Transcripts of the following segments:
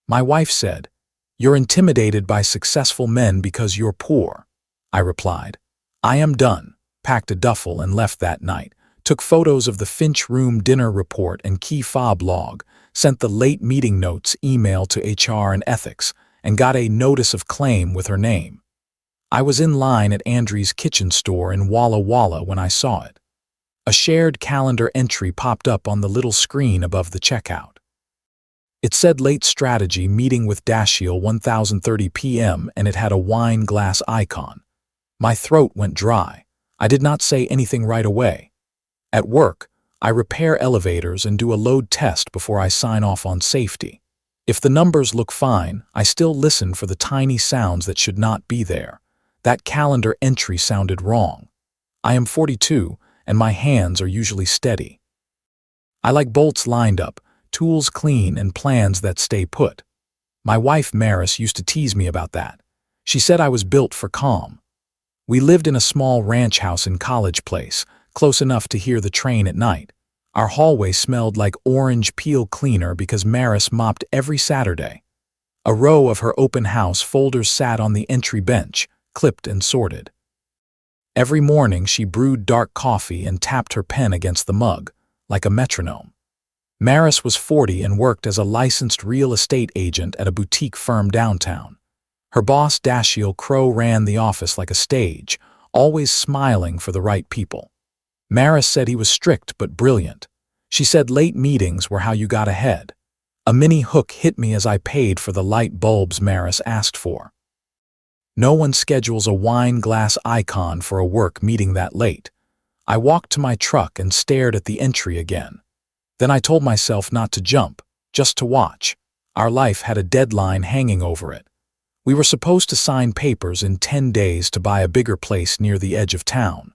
My wife said, "You're intimidated by successful men because you're poor." I replied, "I am done," packed a duffel and left that night, took photos of the Finch Room dinner report and key fob log, sent the late meeting notes email to HR and ethics, and got a notice of claim with her name. I was in line at Andrew's kitchen store in Walla Walla when I saw it. A shared calendar entry popped up on the little screen above the checkout. It said late strategy meeting with Dashiell 1030 p.m. and it had a wine glass icon. My throat went dry. I did not say anything right away. At work, I repair elevators and do a load test before I sign off on safety. If the numbers look fine, I still listen for the tiny sounds that should not be there. That calendar entry sounded wrong. I am 42, and my hands are usually steady. I like bolts lined up, tools clean, and plans that stay put. My wife Maris used to tease me about that. She said I was built for calm. We lived in a small ranch house in College Place, close enough to hear the train at night. Our hallway smelled like orange peel cleaner because Maris mopped every Saturday. A row of her open house folders sat on the entry bench, clipped and sorted. Every morning she brewed dark coffee and tapped her pen against the mug, like a metronome. Maris was 40 and worked as a licensed real estate agent at a boutique firm downtown. Her boss Dashiell Crow ran the office like a stage, always smiling for the right people. Maris said he was strict but brilliant. She said late meetings were how you got ahead. A mini hook hit me as I paid for the light bulbs Maris asked for. No one schedules a wine glass icon for a work meeting that late. I walked to my truck and stared at the entry again. Then I told myself not to jump, just to watch. Our life had a deadline hanging over it. We were supposed to sign papers in 10 days to buy a bigger place near the edge of town.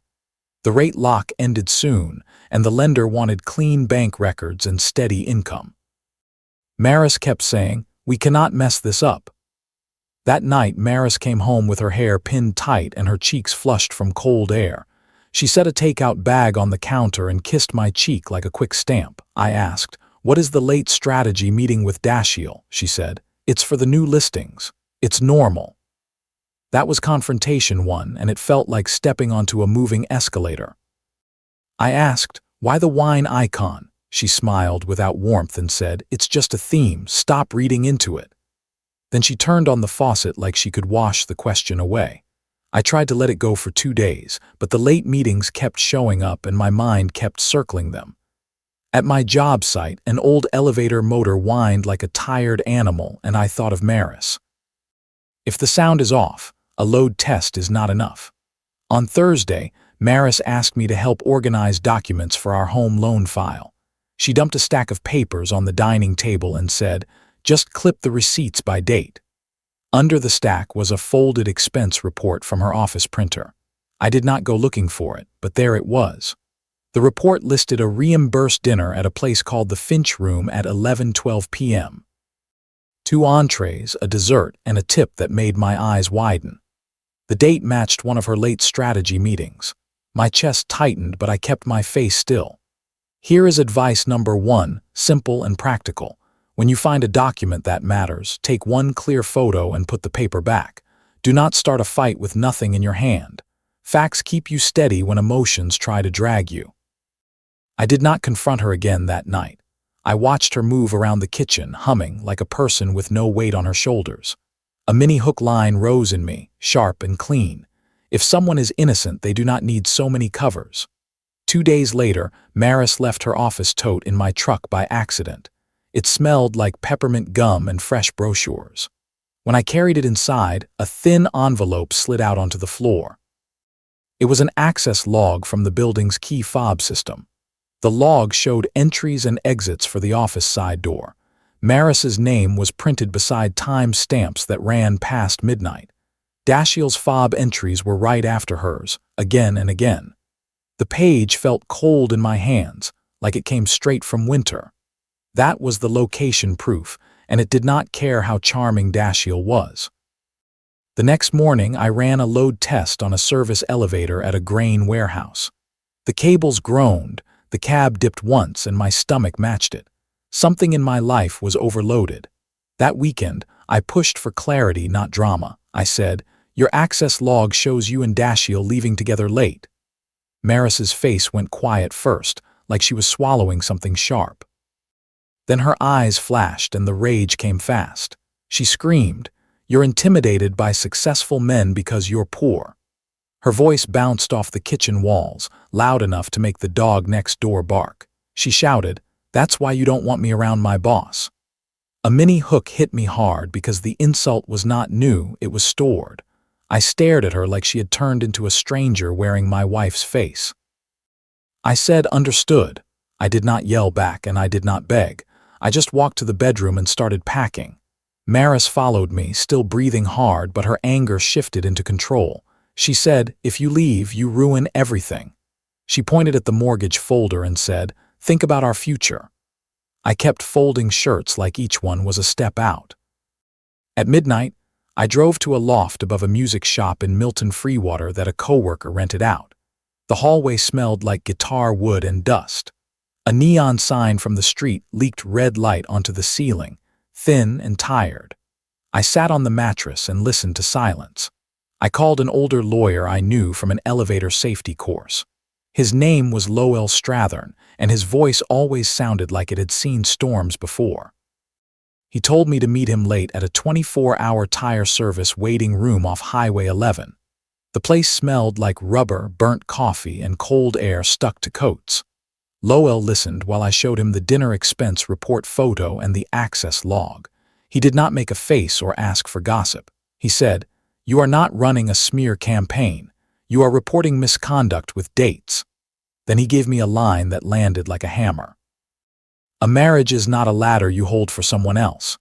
The rate lock ended soon, and the lender wanted clean bank records and steady income. Maris kept saying, "We cannot mess this up." That night, Maris came home with her hair pinned tight and her cheeks flushed from cold air. She set a takeout bag on the counter and kissed my cheek like a quick stamp. I asked, "What is the late strategy meeting with Dashiell?" She said, "It's for the new listings. It's normal." That was confrontation one, and it felt like stepping onto a moving escalator. I asked, "Why the wine icon?" She smiled without warmth and said, "It's just a theme. Stop reading into it." Then she turned on the faucet like she could wash the question away. I tried to let it go for 2 days, but the late meetings kept showing up and my mind kept circling them. At my job site, an old elevator motor whined like a tired animal, and I thought of Maris. If the sound is off, a load test is not enough. On Thursday, Maris asked me to help organize documents for our home loan file. She dumped a stack of papers on the dining table and said, "Just clip the receipts by date." Under the stack was a folded expense report from her office printer. I did not go looking for it, but there it was. The report listed a reimbursed dinner at a place called the Finch Room at 11:12 p.m. 2 entrees, a dessert, and a tip that made my eyes widen. The date matched one of her late strategy meetings. My chest tightened, but I kept my face still. Here is advice number 1, simple and practical. When you find a document that matters, take one clear photo and put the paper back. Do not start a fight with nothing in your hand. Facts keep you steady when emotions try to drag you. I did not confront her again that night. I watched her move around the kitchen, humming like a person with no weight on her shoulders. A mini hook line rose in me, sharp and clean. If someone is innocent, they do not need so many covers. 2 days later, Maris left her office tote in my truck by accident. It smelled like peppermint gum and fresh brochures. When I carried it inside, a thin envelope slid out onto the floor. It was an access log from the building's key fob system. The log showed entries and exits for the office side door. Maris's name was printed beside time stamps that ran past midnight. Dashiell's fob entries were right after hers, again and again. The page felt cold in my hands, like it came straight from winter. That was the location proof, and it did not care how charming Dashiell was. The next morning, I ran a load test on a service elevator at a grain warehouse. The cables groaned, the cab dipped once, and my stomach matched it. Something in my life was overloaded. That weekend, I pushed for clarity, not drama. I said, "Your access log shows you and Dashiell leaving together late." Maris's face went quiet first, like she was swallowing something sharp. Then her eyes flashed and the rage came fast. She screamed, "You're intimidated by successful men because you're poor." Her voice bounced off the kitchen walls, loud enough to make the dog next door bark. She shouted, "That's why you don't want me around my boss." A mini hook hit me hard because the insult was not new, it was stored. I stared at her like she had turned into a stranger wearing my wife's face. I said, "Understood." I did not yell back and I did not beg. I just walked to the bedroom and started packing. Maris followed me, still breathing hard, but her anger shifted into control. She said, "If you leave, you ruin everything." She pointed at the mortgage folder and said, "Think about our future." I kept folding shirts like each one was a step out. At midnight, I drove to a loft above a music shop in Milton Freewater that a coworker rented out. The hallway smelled like guitar wood and dust. A neon sign from the street leaked red light onto the ceiling, thin and tired. I sat on the mattress and listened to silence. I called an older lawyer I knew from an elevator safety course. His name was Lowell Strathern, and his voice always sounded like it had seen storms before. He told me to meet him late at a 24-hour tire service waiting room off Highway 11. The place smelled like rubber, burnt coffee, and cold air stuck to coats. Lowell listened while I showed him the dinner expense report photo and the access log. He did not make a face or ask for gossip. He said, "You are not running a smear campaign. You are reporting misconduct with dates." Then he gave me a line that landed like a hammer. "A marriage is not a ladder you hold for someone else.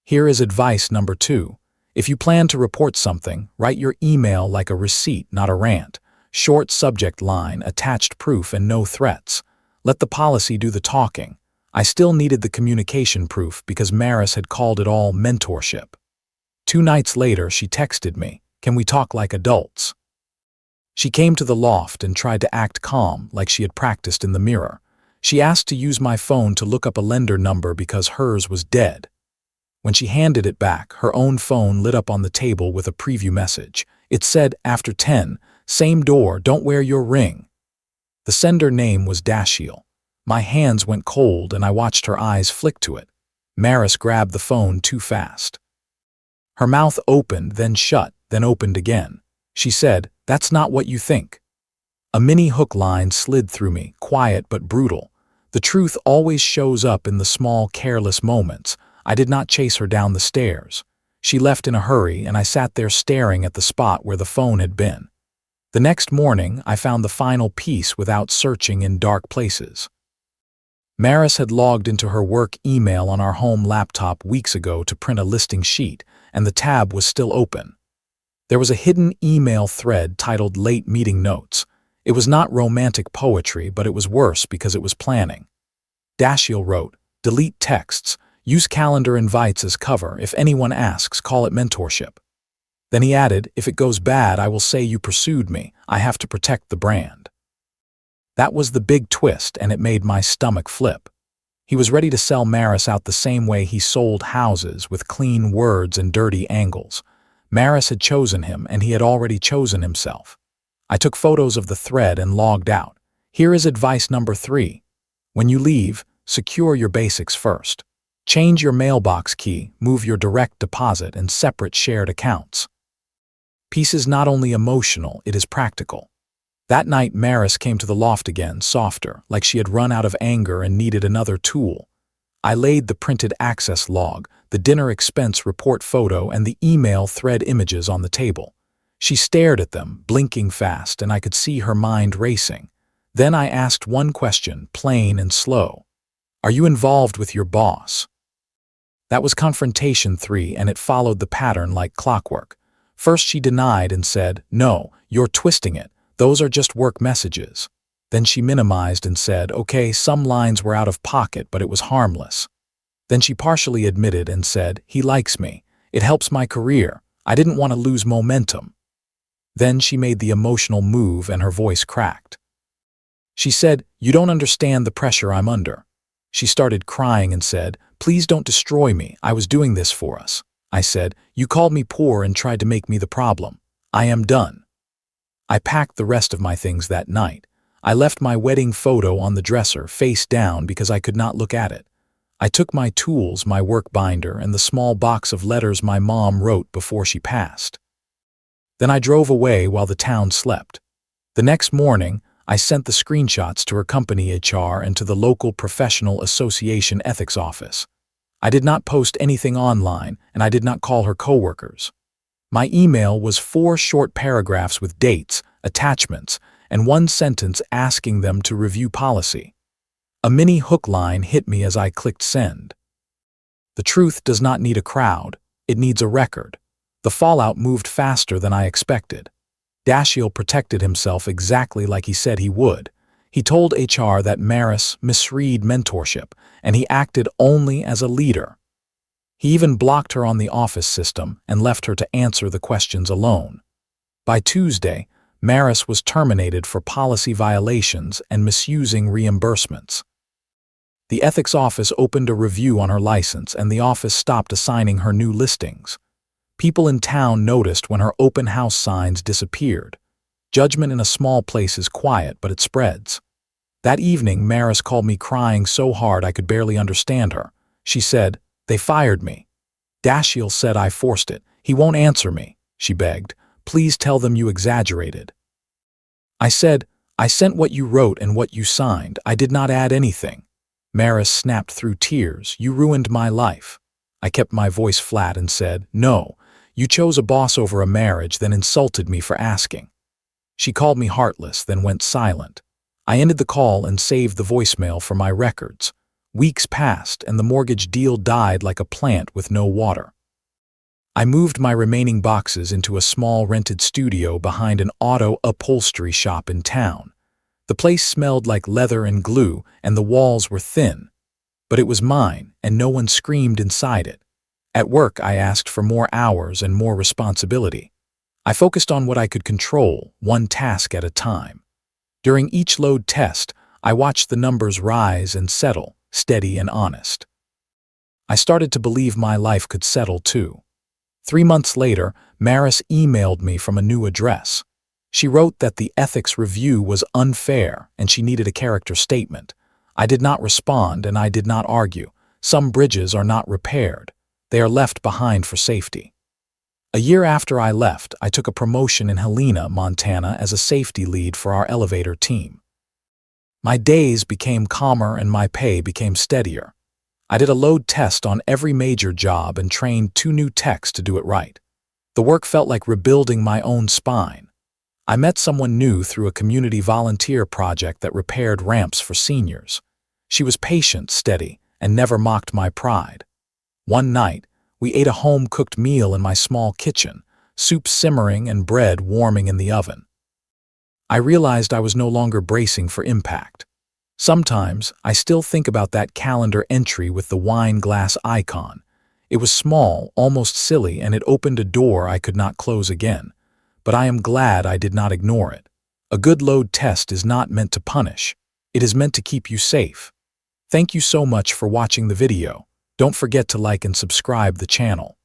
Here is advice number 2. If you plan to report something, write your email like a receipt, not a rant. Short subject line, attached proof, and no threats. Let the policy do the talking." I still needed the communication proof because Maris had called it all mentorship. 2 nights later, she texted me, "Can we talk like adults?" She came to the loft and tried to act calm, like she had practiced in the mirror. She asked to use my phone to look up a lender number because hers was dead. When she handed it back, her own phone lit up on the table with a preview message. It said, "After 10, same door, don't wear your ring." The sender name was Dashiell. My hands went cold and I watched her eyes flick to it. Maris grabbed the phone too fast. Her mouth opened, then shut, then opened again. She said, "That's not what you think." A mini hook line slid through me, quiet but brutal. The truth always shows up in the small, careless moments. I did not chase her down the stairs. She left in a hurry and I sat there staring at the spot where the phone had been. The next morning, I found the final piece without searching in dark places. Maris had logged into her work email on our home laptop weeks ago to print a listing sheet, and the tab was still open. There was a hidden email thread titled "Late Meeting Notes." It was not romantic poetry, but it was worse because it was planning. Dashiell wrote, "Delete texts. Use calendar invites as cover. If anyone asks, call it mentorship." Then he added, "If it goes bad, I will say you pursued me. I have to protect the brand." That was the big twist, and it made my stomach flip. He was ready to sell Maris out the same way he sold houses, with clean words and dirty angles. Maris had chosen him, and he had already chosen himself. I took photos of the thread and logged out. Here is advice number 3. When you leave, secure your basics first. Change your mailbox key, move your direct deposit, and separate shared accounts. Peace is not only emotional, it is practical. That night, Maris came to the loft again, softer, like she had run out of anger and needed another tool. I laid the printed access log, the dinner expense report photo, and the email thread images on the table. She stared at them, blinking fast, and I could see her mind racing. Then I asked one question, plain and slow. "Are you involved with your boss?" That was confrontation 3, and it followed the pattern like clockwork. First she denied and said, "No, you're twisting it. Those are just work messages." Then she minimized and said, "Okay, some lines were out of pocket, but it was harmless." Then she partially admitted and said, "He likes me. It helps my career. I didn't want to lose momentum." Then she made the emotional move and her voice cracked. She said, "You don't understand the pressure I'm under." She started crying and said, Please don't destroy me. I was doing this for us. I said, you called me poor and tried to make me the problem. I am done. I packed the rest of my things that night. I left my wedding photo on the dresser, face down, because I could not look at it. I took my tools, my work binder, and the small box of letters my mom wrote before she passed. Then I drove away while the town slept. The next morning, I sent the screenshots to her company HR and to the local professional association ethics office. I did not post anything online, and I did not call her coworkers. My email was 4 short paragraphs with dates, attachments, and 1 sentence asking them to review policy. A mini hook line hit me as I clicked send. The truth does not need a crowd, it needs a record. The fallout moved faster than I expected. Dashiell protected himself exactly like he said he would. He told HR that Maris misread mentorship, and he acted only as a leader. He even blocked her on the office system and left her to answer the questions alone. By Tuesday, Maris was terminated for policy violations and misusing reimbursements. The ethics office opened a review on her license, and the office stopped assigning her new listings. People in town noticed when her open house signs disappeared. Judgment in a small place is quiet, but it spreads. That evening, Maris called me crying so hard I could barely understand her. She said, "They fired me." Dashiell said I forced it. "He won't answer me," she begged. "Please tell them you exaggerated." I said, "I sent what you wrote and what you signed. I did not add anything." Maris snapped through tears. "You ruined my life." I kept my voice flat and said, "No, you chose a boss over a marriage, then insulted me for asking." She called me heartless, then went silent. I ended the call and saved the voicemail for my records. Weeks passed, and the mortgage deal died like a plant with no water. I moved my remaining boxes into a small rented studio behind an auto upholstery shop in town. The place smelled like leather and glue, and the walls were thin. But it was mine, and no one screamed inside it. At work, I asked for more hours and more responsibility. I focused on what I could control, one task at a time. During each load test, I watched the numbers rise and settle, steady and honest. I started to believe my life could settle too. 3 months later, Maris emailed me from a new address. She wrote that the ethics review was unfair and she needed a character statement. I did not respond, and I did not argue. Some bridges are not repaired. They are left behind for safety. A year after I left, I took a promotion in Helena, Montana as a safety lead for our elevator team. My days became calmer and my pay became steadier. I did a load test on every major job and trained 2 new techs to do it right. The work felt like rebuilding my own spine. I met someone new through a community volunteer project that repaired ramps for seniors. She was patient, steady, and never mocked my pride. One night, we ate a home-cooked meal in my small kitchen, soup simmering and bread warming in the oven. I realized I was no longer bracing for impact. Sometimes, I still think about that calendar entry with the wine glass icon. It was small, almost silly, and it opened a door I could not close again. But I am glad I did not ignore it. A good load test is not meant to punish. It is meant to keep you safe. Thank you so much for watching the video. Don't forget to like and subscribe the channel.